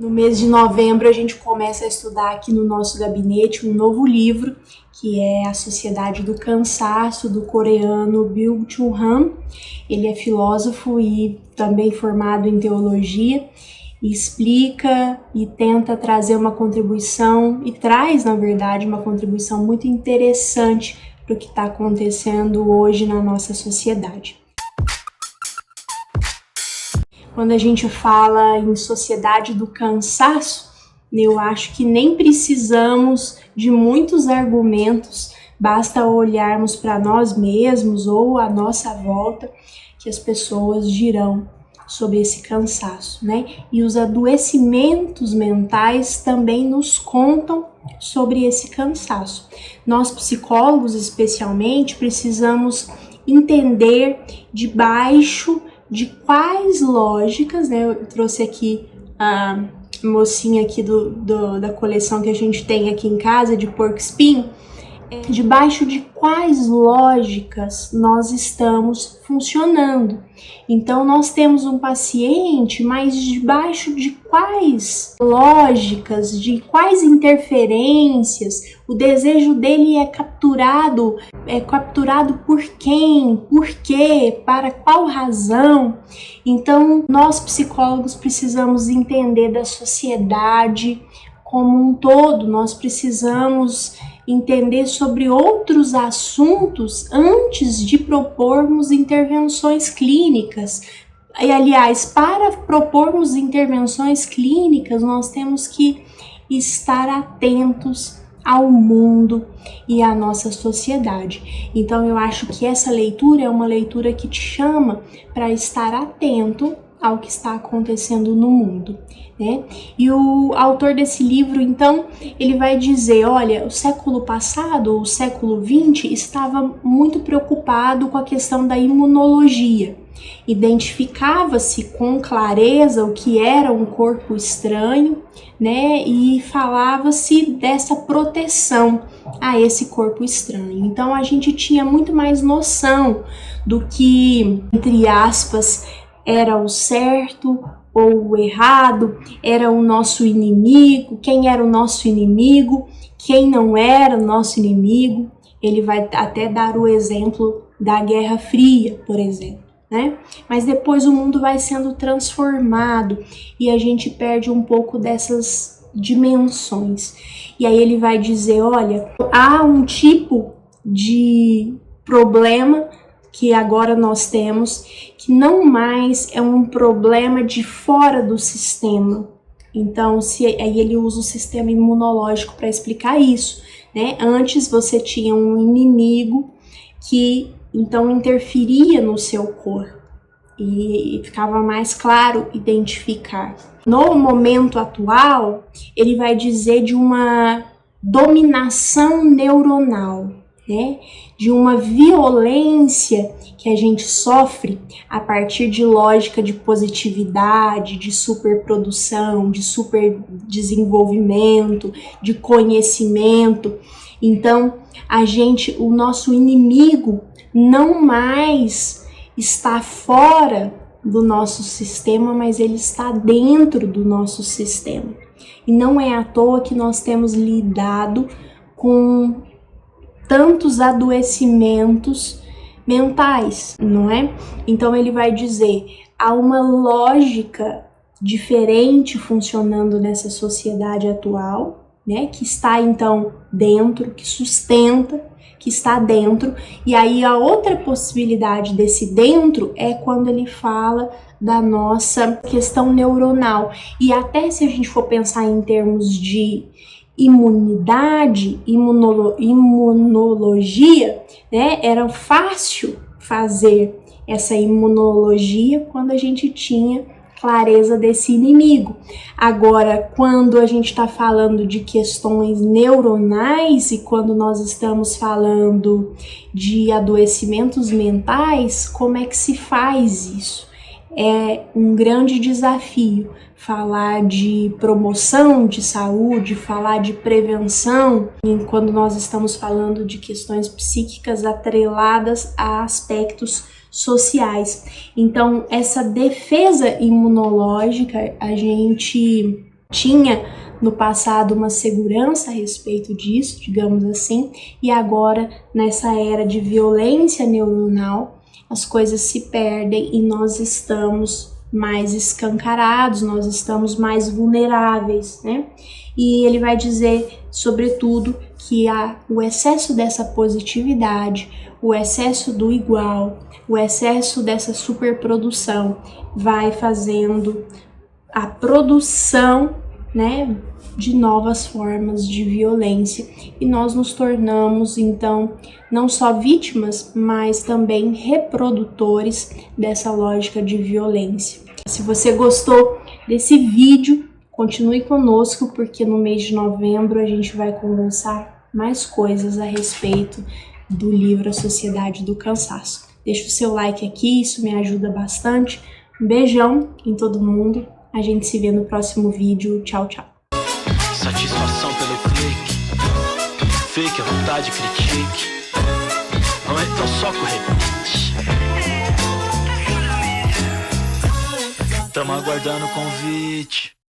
No mês de novembro a gente começa a estudar aqui no nosso gabinete um novo livro, que é A Sociedade do Cansaço, do coreano Byung-Chul Han. Ele é filósofo e também formado em teologia, e explica e tenta trazer uma contribuição, e traz, na verdade, uma contribuição muito interessante para o que está acontecendo hoje na nossa sociedade. Quando a gente fala em sociedade do cansaço, eu acho que nem precisamos de muitos argumentos, basta olharmos para nós mesmos ou à nossa volta que as pessoas dirão sobre esse cansaço, né? E os adoecimentos mentais também nos contam sobre esse cansaço. Nós psicólogos, especialmente, precisamos entender debaixo de quais lógicas, né? Eu trouxe aqui a mocinha aqui da coleção que a gente tem aqui em casa, de porco espinho, debaixo de quais lógicas nós estamos funcionando. Então, nós temos um paciente, mas debaixo de quais lógicas, de quais interferências, o desejo dele é capturado por quem, por quê, para qual razão. Então, nós psicólogos precisamos entender da sociedade como um todo, nós precisamos entender sobre outros assuntos antes de propormos intervenções clínicas. E, aliás, para propormos intervenções clínicas, nós temos que estar atentos ao mundo e à nossa sociedade. Então, eu acho que essa leitura é uma leitura que te chama para estar atento ao que está acontecendo no mundo, né? E o autor desse livro, então, ele vai dizer, olha, o século passado, o século XX, estava muito preocupado com a questão da imunologia. Identificava-se com clareza o que era um corpo estranho, né? E falava-se dessa proteção a esse corpo estranho. Então, a gente tinha muito mais noção do que, entre aspas, era o certo ou o errado, era o nosso inimigo, quem era o nosso inimigo, quem não era o nosso inimigo. Ele vai até dar o exemplo da Guerra Fria, por exemplo, né? Mas depois o mundo vai sendo transformado e a gente perde um pouco dessas dimensões. E aí ele vai dizer, olha, há um tipo de problema que agora nós temos, que não mais é um problema de fora do sistema. Então, aí ele usa o sistema imunológico para explicar isso, né? Antes você tinha um inimigo que então interferia no seu corpo e ficava mais claro identificar. No momento atual, ele vai dizer de uma dominação neuronal, né? De uma violência que a gente sofre a partir de lógica de positividade, de superprodução, de superdesenvolvimento, de conhecimento. Então, o nosso inimigo não mais está fora do nosso sistema, mas ele está dentro do nosso sistema. E não é à toa que nós temos lidado com tantos adoecimentos mentais, não é? Então ele vai dizer, há uma lógica diferente funcionando nessa sociedade atual, né? Que está então dentro, que sustenta, que está dentro. E aí a outra possibilidade desse dentro é quando ele fala da nossa questão neuronal. E até se a gente for pensar em termos de imunidade, imunologia, né? Era fácil fazer essa imunologia quando a gente tinha clareza desse inimigo. Agora, quando a gente está falando de questões neuronais e quando nós estamos falando de adoecimentos mentais, como é que se faz isso? É um grande desafio falar de promoção de saúde, falar de prevenção, quando nós estamos falando de questões psíquicas atreladas a aspectos sociais. Então, essa defesa imunológica, a gente tinha no passado uma segurança a respeito disso, digamos assim, e agora nessa era de violência neuronal, as coisas se perdem e nós estamos mais escancarados, nós estamos mais vulneráveis, né? E ele vai dizer, sobretudo, que o excesso dessa positividade, o excesso do igual, o excesso dessa superprodução vai fazendo a produção, né, de novas formas de violência, e nós nos tornamos então não só vítimas, mas também reprodutores dessa lógica de violência. Se você gostou desse vídeo, continue conosco, porque no mês de novembro a gente vai conversar mais coisas a respeito do livro A Sociedade do Cansaço. Deixa o seu like aqui, isso me ajuda bastante. Um beijão em todo mundo. A gente se vê no próximo vídeo. Tchau, tchau. Satisfação pelo clique, fake à vontade, critique. Não é tão só corrente. Tamo aguardando o convite.